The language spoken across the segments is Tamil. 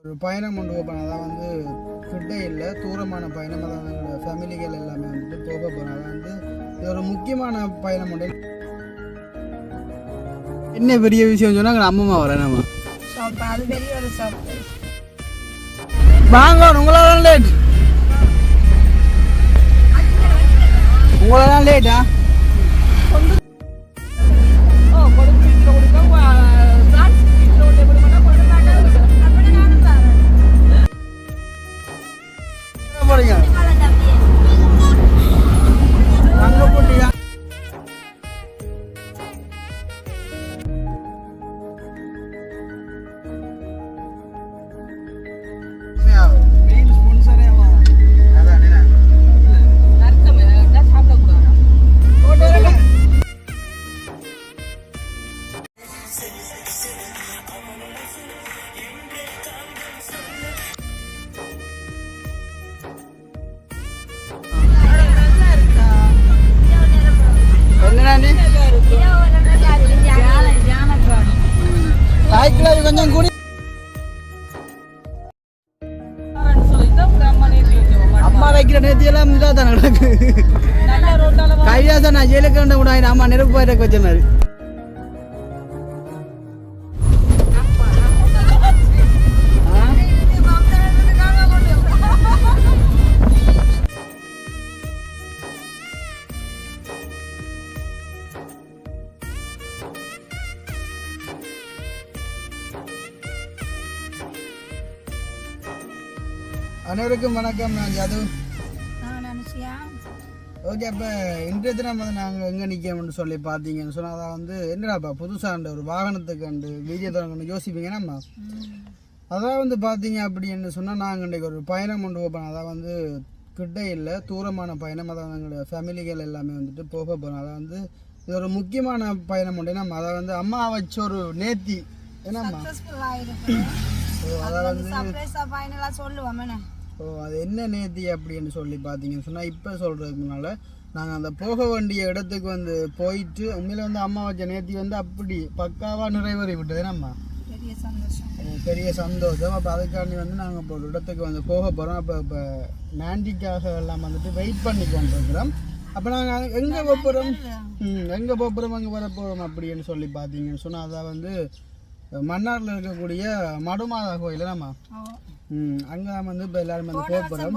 ஒரு பயணம் கொண்டு போகிறோம். அதான் வந்து கிட்ட இல்லை, தூரமான பயணம். அதான் எங்களோட ஃபேமிலிகள் எல்லாமே வந்துட்டு போக போகிறோம். அதான் வந்து இது ஒரு முக்கியமான பயணம் உண்டு. என்ன பெரிய விஷயம் சொன்னால் எங்கள் அம்மா வரேன் நம்ம அது பெரிய ஒரு சாப்பிட்டு வாங்க. உங்களால் லேட், உங்களால் லேட்டா? போறீங்க அங்க போட்டியா? கொஞ்சம் கூடி அம்மா வைக்கிற நேர்த்தியெல்லாம் இதாக தான் நடக்கு. கையாசம் நான் ஜெயிலுக்கு வந்த கூட அம்மா நெருப்பு போயிட்டு வச்ச மாதிரி. அனைவருக்கும் வணக்கம். நான் ஜது. ஓகே, அப்போ இன்றைய தினம் வந்து நாங்கள் எங்கே நிற்கணும்னு சொல்லி பார்த்தீங்கன்னு சொன்னால் அதான் வந்து என்னடாப்பா புதுசாக ஒரு வாகனத்துக்கு அண்டு வீடியோ தொடங்கணும் யோசிப்பீங்கன்னா அதான் வந்து பார்த்தீங்க அப்படின்னு சொன்னால் நாங்கள் இன்றைக்கு ஒரு பயணம் கொண்டு போகிறோம். அதான் வந்து கிட்ட இல்லை, தூரமான பயணம். அதான் எங்களோட ஃபேமிலிகள் எல்லாமே வந்துட்டு போக போகிறோம். அதான் வந்து இது ஒரு முக்கியமான பயணம் உண்டு. நம்ம அதை வந்து அம்மா வச்ச ஒரு நேர்த்தி என்னம்மா. அதான் வந்து அது என்ன நேர்த்தி அப்படின்னு சொல்லி பார்த்தீங்கன்னு சொன்னால் இப்போ சொல்கிறதுக்கு முன்னால் நாங்கள் அந்த போக வேண்டிய இடத்துக்கு வந்து போயிட்டு உண்மையில் வந்து அம்மா வச்ச நேர்த்தி வந்து அப்படி பக்காவாக நிறைவேறி விட்டது நம்ம பெரிய சந்தோஷம். அப்போ அதுக்காண்டி வந்து நாங்கள் இப்போ ஒரு இடத்துக்கு வந்து போக போகிறோம். அப்போ இப்போ நாண்டிக்காக எல்லாம் வந்துட்டு வெயிட் பண்ணி கொண்டிருக்கிறோம். அப்போ நாங்கள் எங்கே போகிறோம் எங்கே போகிறோம் அங்கே வர போகிறோம் அப்படின்னு சொல்லி பார்த்தீங்கன்னு சொன்னால் அதான் வந்து மன்னாரில் இருக்கக்கூடிய மடுமாதா கோயில் நம்ம அங்கே வந்து இப்போ எல்லாரும் வந்து போகிறோம்.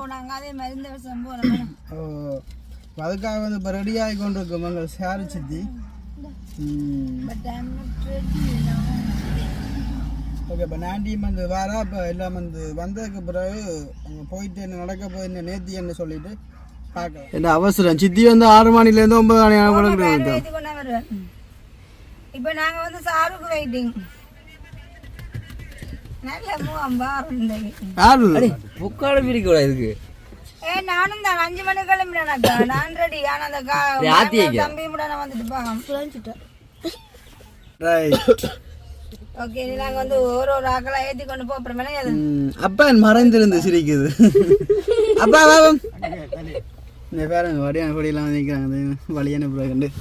அதுக்காக வந்து இப்போ ரெடி ஆகி கொண்டு இருக்கோம் எங்கள் சாரு சித்தி. ஓகே, இப்போ நாண்டியும் வந்து வேற இப்போ எல்லாம் வந்து வந்ததுக்கு பிறகு அங்கே போயிட்டு என்ன நடக்க போய் என்ன நேர்த்தி என்ன சொல்லிட்டு பார்க்கலாம். என்ன அவசரம், சித்தி வந்து 6 மணிலேருந்து 9 மணி ஆகும். இப்போ நாங்கள் வந்து சாருக்கு வெயிட்டிங். நானும் தான் 5 மணிக்கு கிளம்பினேன். நான் ரெடி. ஆனா அந்த தம்பி முட வந்துட்டு ஓகே, நாங்க வந்து ஒரு ஆக்களா ஏத்தி கொண்டு போறோம். அப்பா மறைந்திருந்து சிரிக்குது. அப்பா இந்த பேரங்க வடியான கொடியெல்லாம் நிற்கிறாங்க வழியான பிறகு.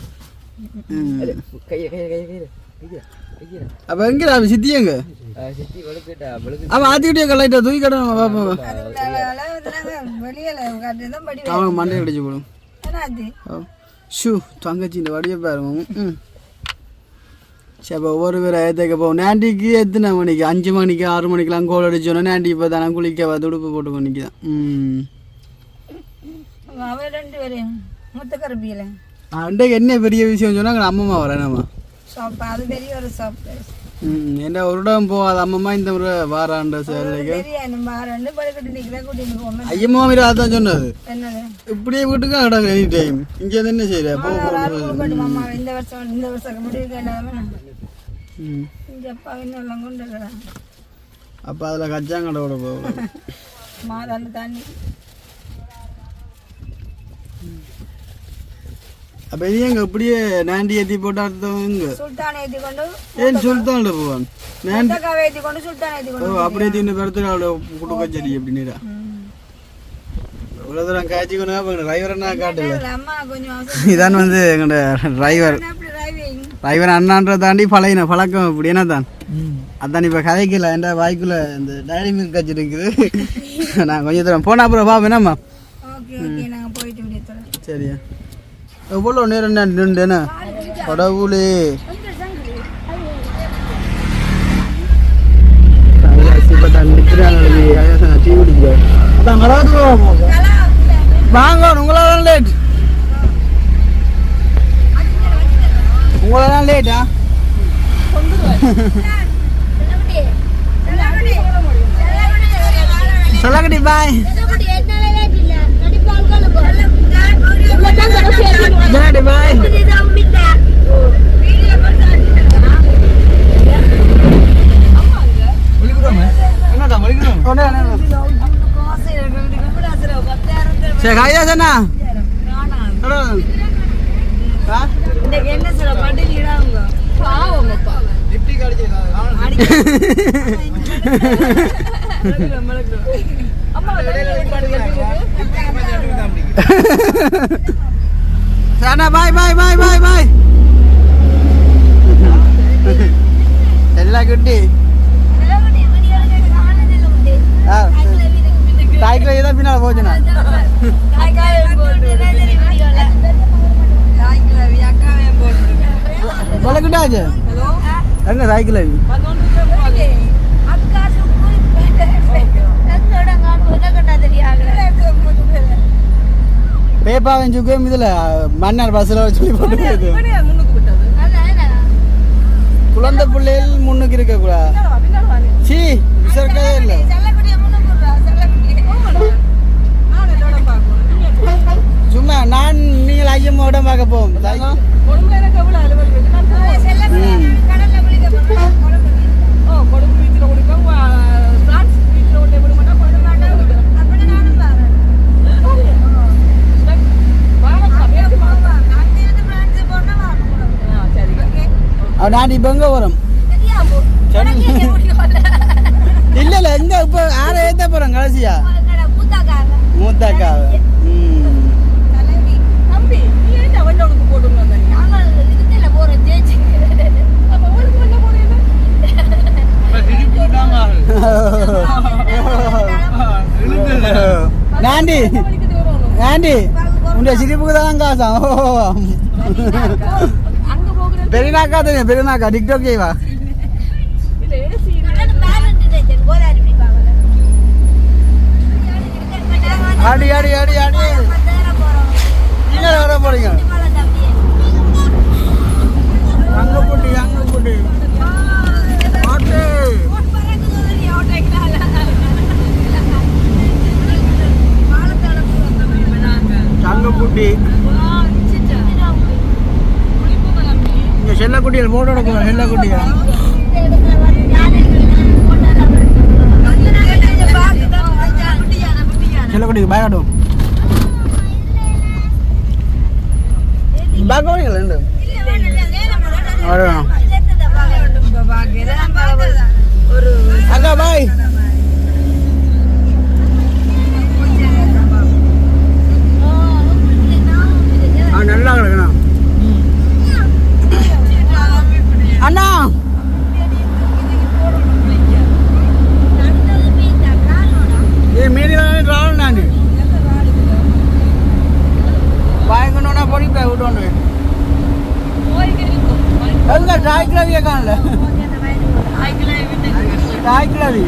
அப்ப எங்க சித்தியங்க அவன் ஆத்திக்கிட்டே கலைட்டா தூக்கி கட்டணும். அவங்க மண்டையை அடிச்சு போடும். ஷூ தங்கச்சி இந்த வடிய பாருங்க. சரி, அப்போ ஒவ்வொரு பேர் ஏற்க போவோம். நாண்டிக்கு எத்தனை மணிக்கு? 5 மணிக்கு 6 மணிக்கெல்லாம் கோல் அடிச்சோன்னா நாண்டி இப்போ தானே குளிக்க துடுப்பு போட்டு பண்ணிக்குதான். அன்றைக்கு என்ன பெரிய விஷயம் சொன்னா அம்மா வரேன் நம்ம அது பெரிய ஒரு என்ன ஒரு இடம் போகாத அம்மம்மா இந்த முறை வாராண்ட ஐயம்மா அதான் சொன்னது. இப்படியே வீட்டுக்கு கிடக்கு எனி டைம். இங்கே என்ன செய்யற அப்ப அதுல கச்சாங்கடோட போகும். அப்ப இது எங்க இப்படியே நாண்டி ஏத்தி போட்டு அடுத்தவங்க ஏன் சுல்தான் போவான் அப்படியே தின்னு பெருத்துல அவளை குடுக்க செடி அப்படின்னா இவ்வளவு தூரம் காய்ச்சி கொண்டு டிரைவர்னா காட்டுல. இதான் வந்து எங்களோட டிரைவர் அண்ணான்ற தாண்டி பழக்கம் அப்படி என்ன தான் அதான் இப்போ கதைக்கல என்ற வாய்க்குள்ள இந்த டைரி மில்க் கட்சி இருக்குது. நான் கொஞ்சம் தூரம் போனால் அப்புறம் வா வேணாம்மா. ஓகே ஓகே நாங்கள் போயிட்டு விடியத்தோட. சரியா எவ்வளோ நேரம் நான் நின்றுண்ணா கடவுளே. வாங்க உங்களால லேட் உங்களெல்லாம் லேட்டா சொல்லக்கடி பாய் பாய் சரி காய்தா சொன்னா என்ன சொல்ல பட்டியலிடாங்க பாவங்கப்பா sana bye bye bye bye bye எல்லா குட்டி தாய்க்குள்ள ஏதோ பின்னால் போச்சுனா வளர்க்கிட்டாச்சு எங்க தாய்க்குள்ள பேப்பாவன் சுக்கம் இதுல மன்னர் பஸ்ல சொல்லி போட்டு குழந்தை பிள்ளைகள் முன்னுக்கு இருக்க கூடாது. சி விசர்க்கவே இல்லை. சும்மா நான் நீங்கள் ஐயம்மோட பார்க்க போவோம். நான் இப்போ எங்கே வரோம் இல்லை இல்லை எங்கே இப்போ யாரை ஏற்ற போகிறோம் கடைசியா மூத்தாக்கா நாண்டி நாண்டி உன்னுடைய சிரிப்புக்கு தான் காசம். பெரியனாக்கா தெரியும் பெரியனாக்கா டிக்டாக் வா ஆடி ஆடி ஆடி ஆடி நீங்க வர போறீங்க அங்க போட்டி ஆட்டு அங்க போட்டி இங்க செல்லக்குட்டிகள் போட்டோட போறோம். செல்லக்குட்டிகள் செல்லக்குட்டிக்கு பயக்காட்டும் பேக் வரீங்களா ரெண்டு அக்கா பாய் நல்லா கிடக்குண்ணா அண்ணா மீறி ராவல் நான் வாங்கணும்னா பொடிப்பேன் விட்டு எங்க டாய் கிளவியை காணல. டாய் கிளவி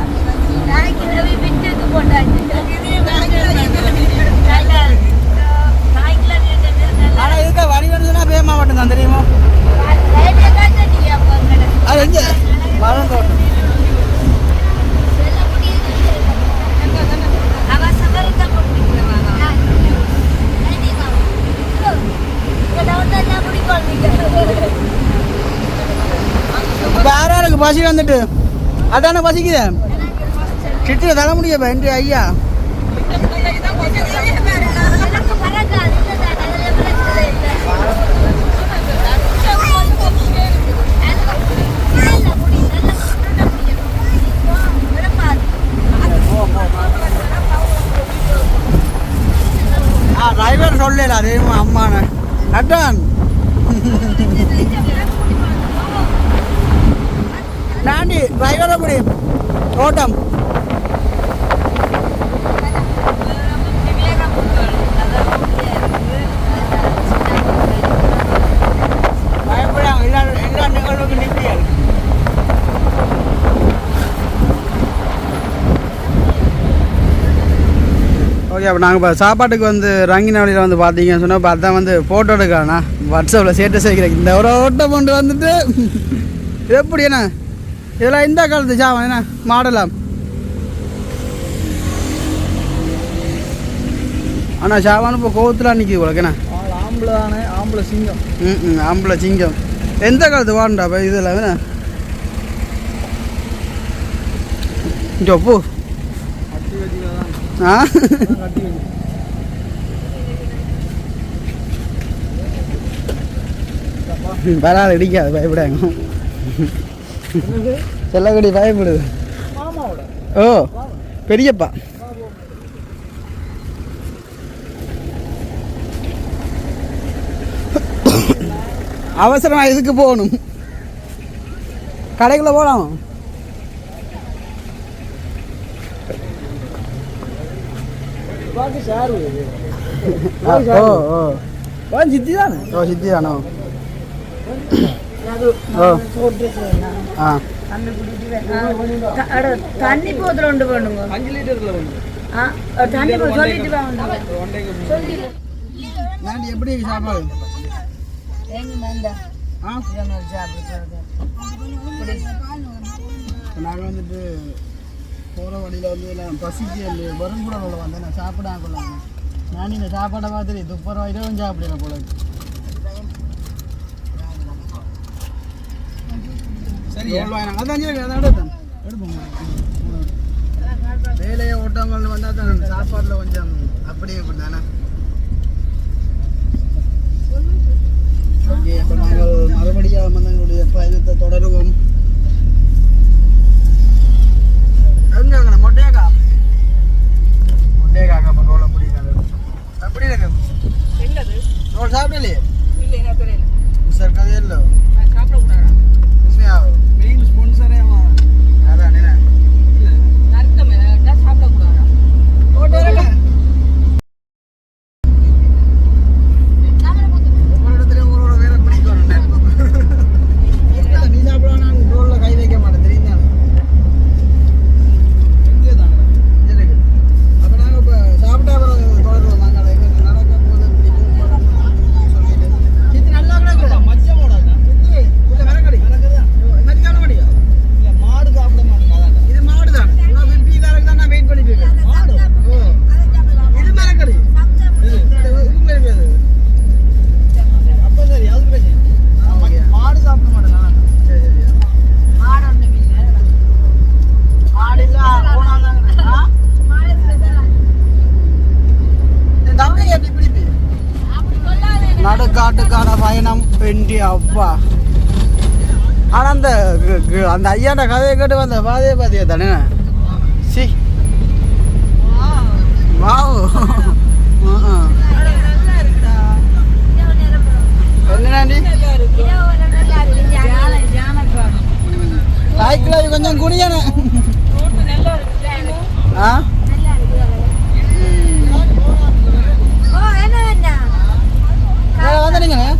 ஆனா இதுக்கு வரி வருதுன்னா பே மாவட்டம் தான் தெரியுமா? அது எங்க மரம் தோட்டம் யாராருக்கு பசி வந்துட்டு அதான பசிக்குது சிட்டு தர முடியப்பா என்று ஐயா டிரைவர் சொல்லல அதே அம்மான கட்டான் நாண்டி டிரைவர் எப்படி ஓட்டம் பயப்படாங்க எல்லா நிகழ்வுக்கும் நிற்பியல். ஓகே, அப்போ நாங்கள் இப்போ சாப்பாட்டுக்கு வந்து ரங்கினவழியில் வந்து பார்த்தீங்கன்னு சொன்னால் இப்போ அதான் வந்து ஃபோட்டோ எடுக்காண்ணா வாட்ஸ்அப்பில் ஸ்டேட்டஸ் வைக்கிறேன். இந்த ஒரு ஓட்டம் கொண்டு வந்துட்டு இது எப்படி என்ன இதெல்லாம் இந்த காலத்து சாவன் என்ன மாடலாம். ஆனால் சாவானு இப்போ கோவத்தில் நிற்கிது உங்களுக்கு என்ன ஆம்பளை சிங்கம். ஆம்பளை சிங்கம் எந்த காலத்து வாண்டா இப்போ இதில் என்ன இங்கே பூ ஆ வராது இடிக்காது பயப்படாங்க. செல்லக்கடி பயப்படுது. ஓ பெரியப்பா அவசரமாக இதுக்கு போகணும். கடைக்குள்ள போகலாம். சித்தி தானே? ஓ சித்தி தானோ? தண்ணி போத்துல உண்டு பண்ணுங்க. 5 லிட்டர்ல தண்ணி சொல்லிட்டு எப்படி சாப்பாடு நாங்கள் வந்துட்டு போகிற வழியில் வந்து நான் பசிக்கு வரும் கூட வந்தேன். நான் சாப்பிடாம கொள்ளாங்க. நான் இந்த சாப்பாடை பார்த்துட்டு துப்புரவாயிட்டும் சாப்பிடல போல. சரி அதான் எடுப்போம். வேலையை ஓட்டங்கள் வந்தால் தான் சாப்பாட்டில் கொஞ்சம் அப்படியே இப்படி தானே. ஓகே, இப்போ நாங்கள் மறுபடியும் வந்து எங்களுடைய பயணத்தை தொடருவோம். எங்கே மொட்டையாக்கா இப்போ ரோல் அப்படி அப்படி இருக்கு. ரோல் சாப்பிடலையே சார் கதையே இல்லை சாப்பிடக்கூடாது. மெயின் ஸ்பான்சரே அதான் என்ன சாப்பிடக்கூடாது. ஒவ்வொரு இடத்துலையும் உங்களோட வேற பிடிக்கணும். நீ சாப்பிடுவா நான் ரோலில் கை வைக்க மாட்டேன் தெரியும் தானே. அப்போ நாங்கள் இப்போ சாப்பிட்டா தொடருவோம். நாங்கள் எங்கே நடக்க போது சொல்லிட்டு சித்தி நல்லா கிடக்கு மச்சம் போடாது சித்தி இல்லை வரக்கடி மதிக்கான மடியா இல்லை மாடு சாப்பிட மாட்டேன். இது மாடு தான். நான் விப்பிக்காரங்க தான் நான் வெயிட் பண்ணிட்டு இருக்கேன். மாடு ஓ இது மரக்கடி இதுக்குள்ள இருக்காது. அப்போ சரி அது பிரச்சனை. மாடு சாப்பிட மாட்டேன். சரி சரி மாடு ஒன்று மாடு இல்லை போனாங்க. தம்பி எப்படி பிடிப்பி நடுக்காட்டுக்கான பயணம் பெண்டி அப்பா. ஆனால் அந்த அந்த ஐயாண்ட கதையை கேட்டு வந்த பாதையே பாதியா தானே. சி வாவ் என்னடி தாய்க்குள்ள கொஞ்சம் குடியான ஆ வந்துடுங்கண்ணே.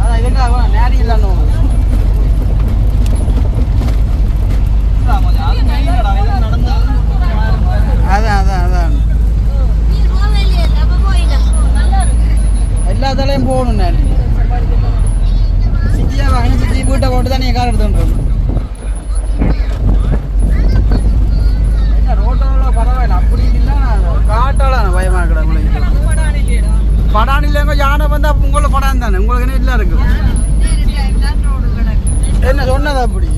அதான் இதுக்காக நேரம் இல்லைன்னு அதான் அதான் அதான் எல்லா தலையும் போகணும். நேரம் சித்தியா வாங்க சித்தி வீட்டை போட்டு தான் நீங்கள் கார் எடுத்துட்டு பரவாயில்ல. அப்படி இல்லை காட்டால பயமா இருக்கா உங்களுக்கு. படான் இல்லைங்க யானை வந்தா உங்களை படான் தானே உங்களுக்கு என்ன இல்லை இருக்கு. என்ன சொன்னது அப்படி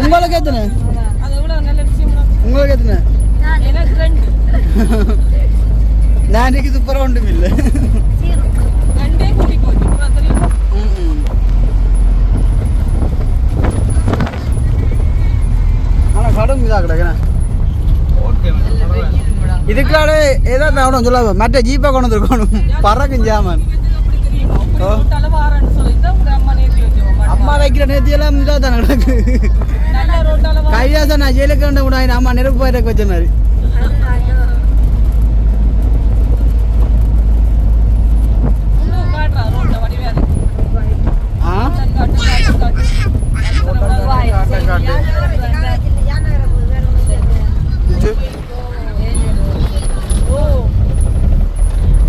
உங்களுக்கு எத்தனை உங்களுக்கு எத்தனை நான் இது பரவ ஒன்றும் இல்லை. இதுக்காக ஏதாவது அவனும் சொல்லாம மற்ற ஜீப்பா கொண்டு வந்துருக்கணும் பறக்கும் ஜாமான் அம்மா வைக்கிற நேர்த்தியெல்லாம் இதாக தான் நடக்கு கையாசம் நான் ஜெயிலுக்கு கண்ட கூட அம்மா நெருப்பு போயிட்டு வச்ச மாதிரி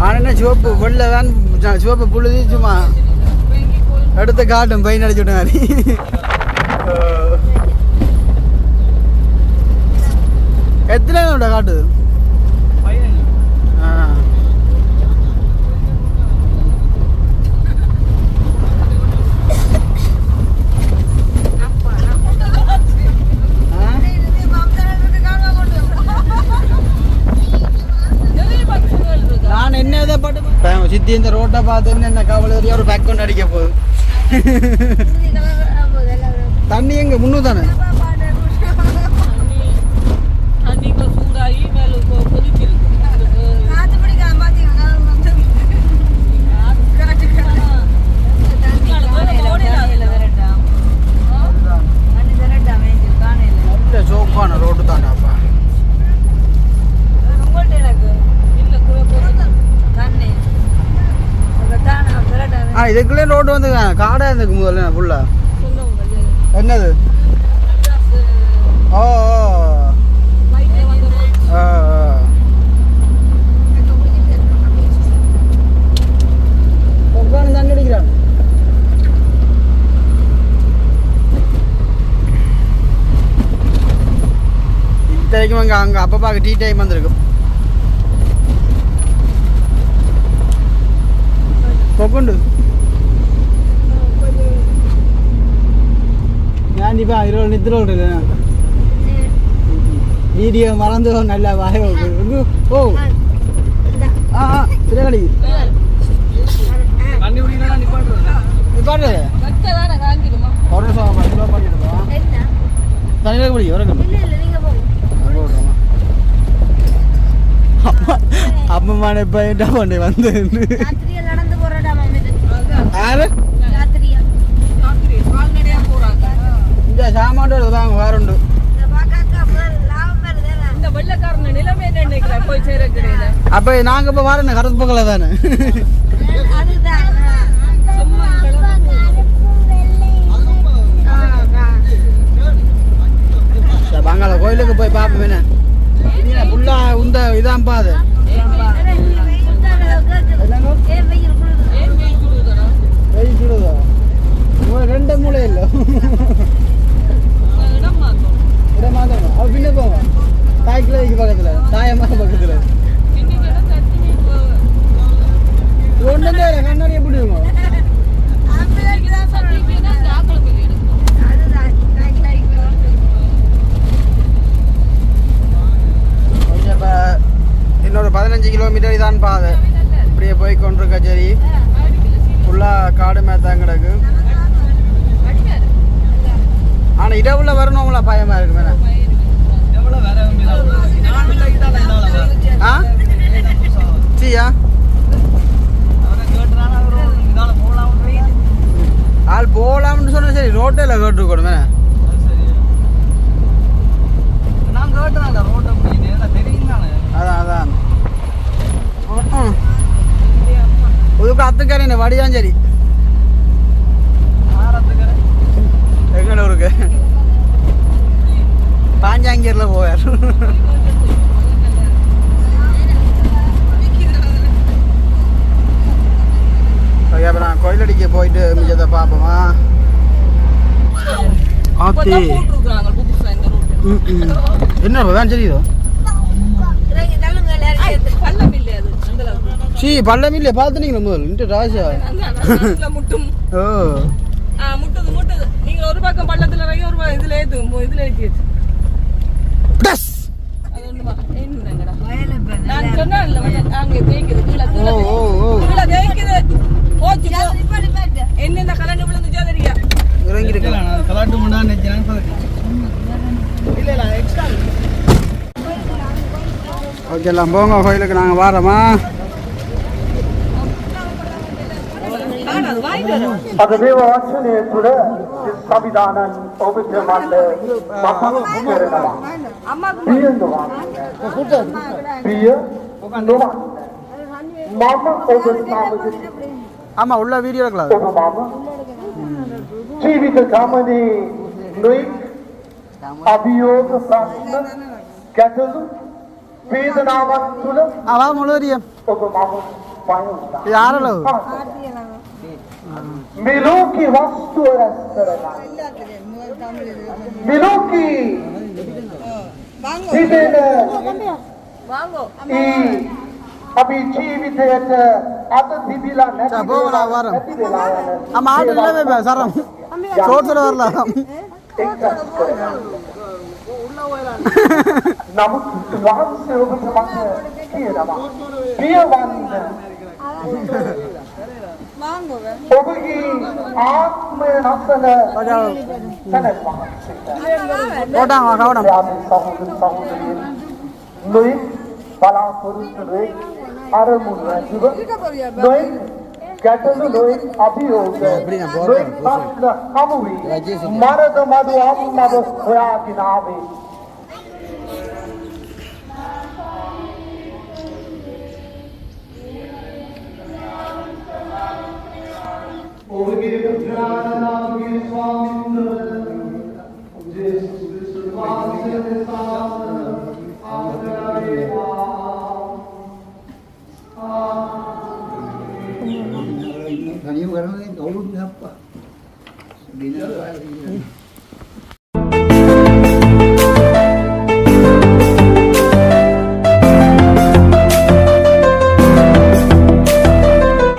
ஆனா சிவப்பு வெள்ள வேன் சிவப்பு புழுதி சும்மா எடுத்து காட்டும் பையன் அடிச்சு விட்ட மாதிரி எத்தனை காட்டுது நான் என்ன இதை பாட்டு சித்தி இந்த ரோட்டை பார்த்து என்ன கவலை ஒரு பேக் கொண்டு அடிக்க போகுது தண்ணி எங்க முன்னு தானே சோப்பான ரோடு தானே அப்பா இதுக்குள்ளே ரோடு வந்து காடாக இருந்துக்கு முதல்ல ஃபுல்லா என்னது ஓ தண்ணி அடிக்கிறான் இத்தனைக்கும் அங்கே அப்பப்பாக்கு டீ டைம் வந்திருக்கும் கொண்டு ഞാനിപ്പോൾ അതിലുള്ള നിദ്ര ഉണ്ടല്ലോ വീഡിയോ മറന്നു നല്ല വായ ഓ ആ ഇത്ര കളി നിപ്പാട്ടേ ഒരു തനിയൊക്കെ വിളി ഉറക്കം അമ്മമാണ് ഇപ്പൊ എന്താ പോണ്ടേ വന്ന് ആര് இந்த சாமான் வாங்க வேறுண்டு அப்ப நாங்க இப்ப வரணும் கருத்து பக்கல தானே பங்காள கோயிலுக்கு போய் பாப்போம் என்ன ஃபுல்லா உந்த இதான் பாது வெயில் சுடுதோ ரெண்டு மூளை இல்லை இடம் மாத்தணும் அவ பின்ன போவோம் தாய்க்கிழமைக்கு பக்கத்தில் தாயம்மா பக்கத்தில் ஒன்றும் தேவை கண்ணாடி எப்படி இருக்கும் இப்போ இன்னொரு 15 கிலோமீட்டர் இதான் பாதை இப்படியே போய் கொண்டிருக்க சரி ஃபுல்லாக காடு மேத்தான் கிடக்கு ஆனால் இரவுல வரணும்ல பயமா இருக்கு மேடம் ஆ சரியா ஆள் போகலாம்னு சொன்னா சரி ரோட்டில் கேட்டுருக்கணும் மேடம் அதான் அதான் புதுக்கு அத்துக்கரை என்ன வடிதான் சரி எங்களூருக்கு பாஞ்சாங்கீரில் போவார் அப்புறம் கோயிலடிக்கு போயிட்டு மிச்சத்தை பார்ப்போமா என்ன வேன் தெரியுதோ சீ பள்ளம் இல்லையா பார்த்துனீங்களா முதல் இன்ட்டு ராஜா ஓ முட்டது முட்டது நீங்க ஒரு பக்கம் பள்ளத்துல இறங்கி ஒரு பக்கம் இதுல ஏத்தி டஸ் அது ஒண்ணுமா என்னங்கடா நான் சொன்னேன்ல அங்க தேய்க்குது கீழ தேய்க்குது ஓச்சி என்ன கலண்டு விழுந்துச்சா தெரியா இறங்கி இருக்கலாம் கலாட்டு முன்னாடி இல்ல இல்ல எக்ஸ்ட்ரா ஓகே எல்லாம் போங்க கோயிலுக்கு நாங்கள் வாரோமா. අදදේව වචනය තුළ සවිධානන් ඔබට මන්න මහත් කරනවා. ප්‍රිය නොවන්න. ප්‍රිය නොවන්න. මම ඔබ සමග ஆமாம் உள்ள வீடியோ இருக்கலாம். ඔබ මම ජීවිත ගමනේ නොයෙක් අභියෝග ප්‍රශ්න ගැටලු වේදනාවන් තුළ வா முழுவரியம் ඔබ මම පය වුණා. யாரெல்லாம் මෙලෝකී වස්තුව රැස් කරගන්න. මෙලෝකී හිතෙන අපි ජීවිතයට අත තිබිලා නැති போகலாம் வாரம். නැති වෙලා යන ஆமாம் ஆட்டு இல்லை சரம் ரோட்ஸில் வரலாம். එක්රස් කරගන්න. නමුත් වහන්සේ ඔබට මට කියනවා පියවන්න ඔබගේ ආත්මය නසන තැනක් වහන්සේට போட்டாங்க கவனம். සහෝදර සහෝදරියනි නොයෙක් බලාපොරොත්තු අරමුණු ඇතිව නොයෙක් ගැටලු නොයෙක් අභියෝග නොයෙක් ප්‍රශ්න හමු වී මරද මඩු අම්මව හොයාගෙන ආවේ. ඔබගේ පුත්‍රාණන්ගේ ස්වාමීන් වහන්සේ ජේසුස් ක්‍රිස්තුස් වහන්සේ Thằng yêu cái nó gấu luôn hấp